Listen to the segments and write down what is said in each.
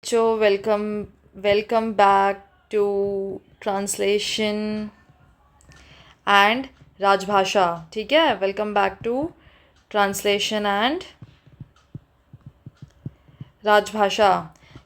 So welcome back to translation and Rajbhasha. ठीक है, welcome back to translation and Rajbhasha.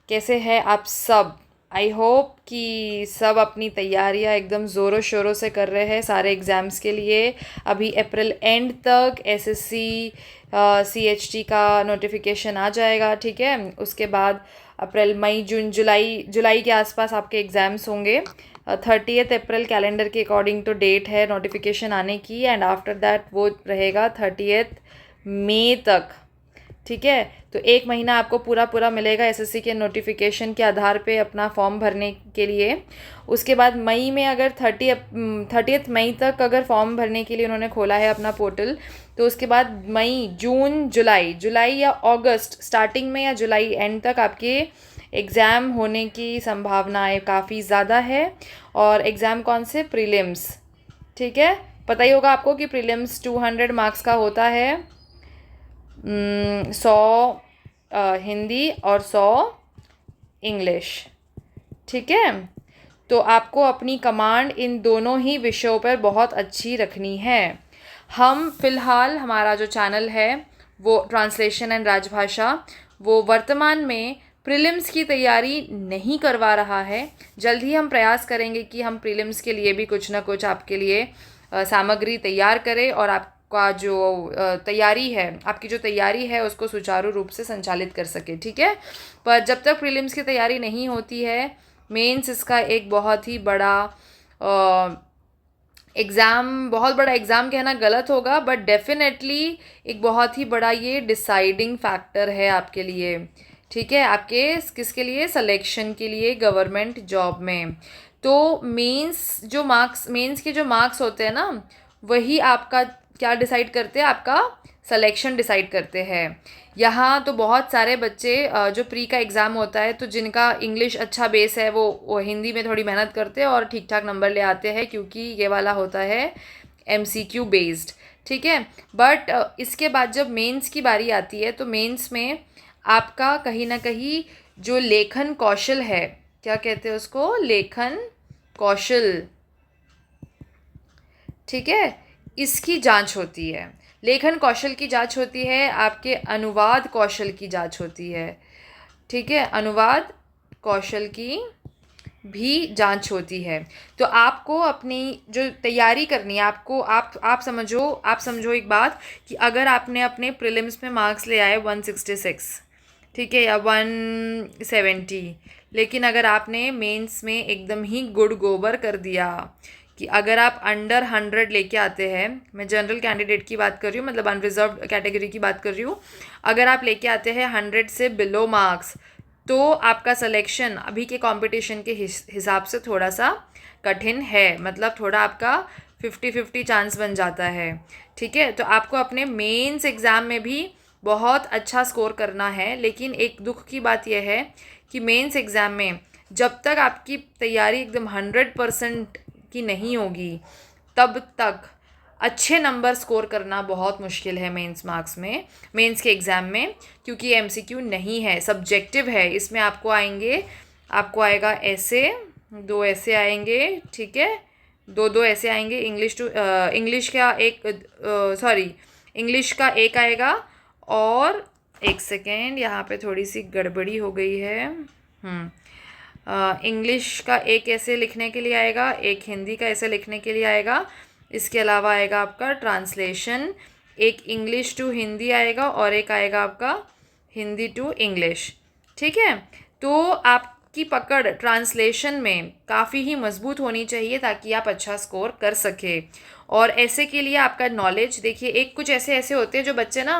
कैसे हैं आप सब? आई होप कि सब अपनी तैयारियां एकदम ज़ोरों शोरों से कर रहे हैं सारे एग्ज़ाम्स के लिए. अभी अप्रैल एंड तक एसएससी सीएचटी का नोटिफिकेशन आ जाएगा. ठीक है, उसके बाद अप्रैल मई जून जुलाई के आसपास आपके एग्ज़ाम्स होंगे. 30 अप्रैल कैलेंडर के अकॉर्डिंग तो डेट है नोटिफिकेशन आने की, एंड आफ्टर दैट वो रहेगा 30 मई तक. ठीक है, तो एक महीना आपको पूरा मिलेगा एसएससी के नोटिफिकेशन के आधार पे अपना फॉर्म भरने के लिए. उसके बाद मई में अगर 30 मई तक अगर फॉर्म भरने के लिए उन्होंने खोला है अपना पोर्टल, तो उसके बाद मई जून जुलाई या अगस्त स्टार्टिंग में या जुलाई एंड तक आपके एग्ज़ाम होने की संभावनाएं काफ़ी ज़्यादा है. और एग्ज़ाम कौन से? प्रीलिम्स. ठीक है, पता ही होगा आपको कि प्रीलिम्स 200 मार्क्स का होता है. 100 हिंदी और 100 इंग्लिश. ठीक है, तो आपको अपनी कमांड इन दोनों ही विषयों पर बहुत अच्छी रखनी है. हम फ़िलहाल हमारा जो चैनल है वो ट्रांसलेशन एंड राजभाषा, वो वर्तमान में प्रीलिम्स की तैयारी नहीं करवा रहा है. जल्द ही हम प्रयास करेंगे कि हम प्रीलिम्स के लिए भी कुछ ना कुछ आपके लिए सामग्री तैयार करें और आपका जो तैयारी है, आपकी जो तैयारी है उसको सुचारू रूप से संचालित कर सके. ठीक है, पर जब तक प्रीलिम्स की तैयारी नहीं होती है, मेंस इसका एक बहुत ही बड़ा एग्ज़ाम, बहुत बड़ा एग्ज़ाम कहना गलत होगा, बट डेफिनेटली एक बहुत ही बड़ा ये डिसाइडिंग फैक्टर है आपके लिए. ठीक है, आपके किसके लिए? सिलेक्शन के लिए गवर्नमेंट जॉब में. तो मेंस के जो मार्क्स होते हैं ना, वही आपका क्या डिसाइड करते हैं? आपका सिलेक्शन डिसाइड करते हैं. यहाँ तो बहुत सारे बच्चे जो प्री का एग्ज़ाम होता है, तो जिनका इंग्लिश अच्छा बेस है वो हिंदी में थोड़ी मेहनत करते हैं और ठीक ठाक नंबर ले आते हैं, क्योंकि ये वाला होता है एमसीक्यू बेस्ड. ठीक है, बट इसके बाद जब मेंस की बारी आती है, तो मेंस में आपका कहीं ना कहीं जो लेखन कौशल है, क्या कहते हैं उसको? लेखन कौशल. ठीक है, इसकी जांच होती है. लेखन कौशल की जांच होती है, आपके अनुवाद कौशल की जांच होती है. ठीक है, अनुवाद कौशल की भी जांच होती है. तो आपको अपनी जो तैयारी करनी है, आपको आप समझो एक बात, कि अगर आपने अपने प्रीलिम्स में मार्क्स ले आए 166, ठीक है, या 170, लेकिन अगर आपने मेंस में एकदम ही गुड़ गोबर कर दिया, कि अगर आप अंडर 100 लेके आते हैं, मैं जनरल कैंडिडेट की बात कर रही हूँ, मतलब अनरिजर्व्ड कैटेगरी की बात कर रही हूँ, अगर आप लेके आते हैं 100 से बिलो मार्क्स, तो आपका सिलेक्शन अभी के कंपटीशन के हिसाब से थोड़ा सा कठिन है. मतलब थोड़ा आपका 50-50 चांस बन जाता है. ठीक है, तो आपको अपने मेंस एग्ज़ाम में भी बहुत अच्छा स्कोर करना है. लेकिन एक दुख की बात यह है कि मेंस एग्ज़ाम में जब तक आपकी तैयारी एकदम 100% की नहीं होगी, तब तक अच्छे नंबर स्कोर करना बहुत मुश्किल है मेंस के एग्ज़ाम में, क्योंकि एमसीक्यू नहीं है, सब्जेक्टिव है. इसमें आपको आएगा ऐसे, 2 ऐसे आएंगे. ठीक है, दो ऐसे आएंगे. इंग्लिश का एक आएगा, और एक सेकेंड, यहाँ पे थोड़ी सी गड़बड़ी हो गई है. इंग्लिश का एक ऐसे लिखने के लिए आएगा, एक हिंदी का ऐसे लिखने के लिए आएगा. इसके अलावा आएगा आपका ट्रांसलेशन, एक इंग्लिश टू हिंदी आएगा, और एक आएगा आपका हिंदी टू इंग्लिश. ठीक है, तो आपकी पकड़ ट्रांसलेशन में काफ़ी ही मजबूत होनी चाहिए, ताकि आप अच्छा स्कोर कर सके. और ऐसे के लिए आपका नॉलेज देखिए, एक कुछ ऐसे होते हैं जो बच्चे ना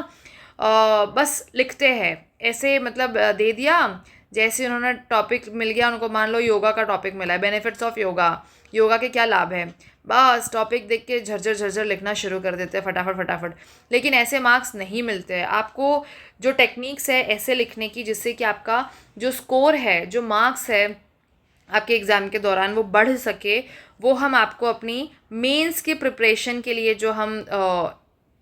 बस लिखते हैं ऐसे, मतलब दे दिया, जैसे उन्होंने टॉपिक मिल गया उनको, मान लो योगा का टॉपिक मिला है, बेनिफिट्स ऑफ योगा के क्या लाभ है, बस टॉपिक देख के झरझर लिखना शुरू कर देते हैं फटाफट. लेकिन ऐसे मार्क्स नहीं मिलते हैं. आपको जो टेक्निक्स है ऐसे लिखने की, जिससे कि आपका जो स्कोर है, जो मार्क्स है आपके एग्ज़ाम के दौरान, वो बढ़ सके, वो हम आपको अपनी मेंस के प्रिपरेशन के लिए जो हम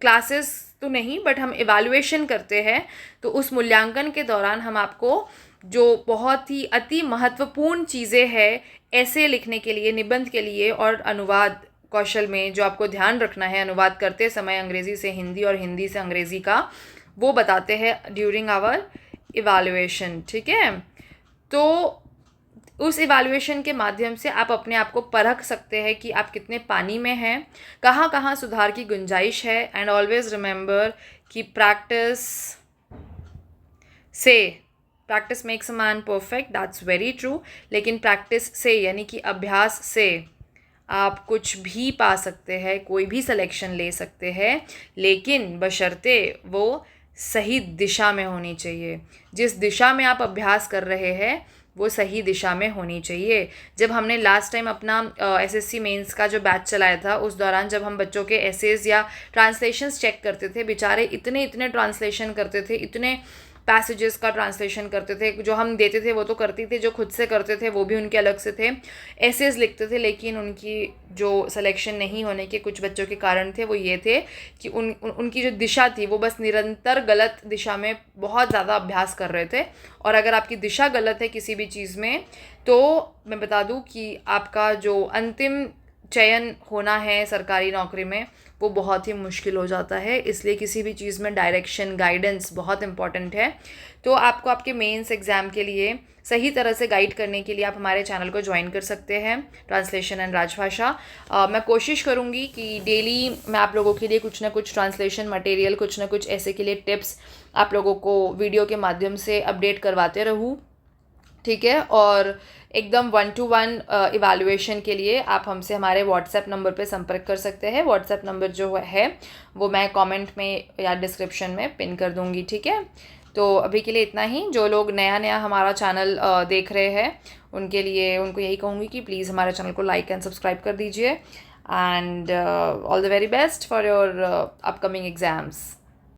क्लासेस तो नहीं, बट हम इवैल्यूएशन करते हैं, तो उस मूल्यांकन के दौरान हम आपको जो बहुत ही अति महत्वपूर्ण चीज़ें हैं ऐसे लिखने के लिए, निबंध के लिए और अनुवाद कौशल में जो आपको ध्यान रखना है अनुवाद करते समय अंग्रेज़ी से हिंदी और हिंदी से अंग्रेज़ी का, वो बताते हैं ड्यूरिंग आवर इवैल्यूएशन। ठीक है, तो उस इवैल्यूएशन के माध्यम से आप अपने आप को परख सकते हैं कि आप कितने पानी में हैं, कहाँ कहाँ सुधार की गुंजाइश है। एंड ऑलवेज रिमेंबर कि practice makes a man perfect, that's very true. लेकिन प्रैक्टिस से यानी कि अभ्यास से आप कुछ भी पा सकते हैं, कोई भी सिलेक्शन ले सकते हैं, लेकिन बशर्ते वो सही दिशा में होनी चाहिए। जिस दिशा में आप अभ्यास कर रहे हैं वो सही दिशा में होनी चाहिए। जब हमने लास्ट टाइम अपना एसएससी मेंस का जो बैच चलाया था, उस दौरान जब हम बच्चों के एसेज या ट्रांसलेशंस चेक करते थे, बेचारे इतने इतने ट्रांसलेशन करते थे, इतने पैसेजेस का ट्रांसलेशन करते थे, जो हम देते थे वो तो करते थे, जो खुद से करते थे वो भी उनके अलग से थे, एसेज लिखते थे। लेकिन उनकी जो सिलेक्शन नहीं होने के कुछ बच्चों के कारण थे वो ये थे कि उनकी जो दिशा थी वो बस निरंतर गलत दिशा में बहुत ज़्यादा अभ्यास कर रहे थे। और अगर आपकी दिशा गलत है किसी भी चीज़ में, तो मैं बता दूं कि आपका जो अंतिम चयन होना है सरकारी नौकरी में वो बहुत ही मुश्किल हो जाता है। इसलिए किसी भी चीज़ में डायरेक्शन, गाइडेंस बहुत इंपॉर्टेंट है। तो आपको आपके मेंस एग्ज़ाम के लिए सही तरह से गाइड करने के लिए आप हमारे चैनल को ज्वाइन कर सकते हैं, ट्रांसलेशन एंड राजभाषा। मैं कोशिश करूँगी कि डेली मैं आप लोगों के लिए कुछ ना कुछ ट्रांसलेशन मटेरियल, कुछ ना कुछ ऐसे के लिए टिप्स आप लोगों को वीडियो के माध्यम से अपडेट करवाते रहूँ। ठीक है, और एकदम 1-to-1 इवैल्यूएशन के लिए आप हमसे हमारे व्हाट्सएप नंबर पे संपर्क कर सकते हैं। व्हाट्सएप नंबर जो है वो मैं कमेंट में या डिस्क्रिप्शन में पिन कर दूँगी। ठीक है, तो अभी के लिए इतना ही। जो लोग नया नया हमारा चैनल देख रहे हैं उनके लिए उनको यही कहूँगी कि प्लीज़ हमारे चैनल को लाइक एंड सब्सक्राइब कर दीजिए। And all the very best for your upcoming exams.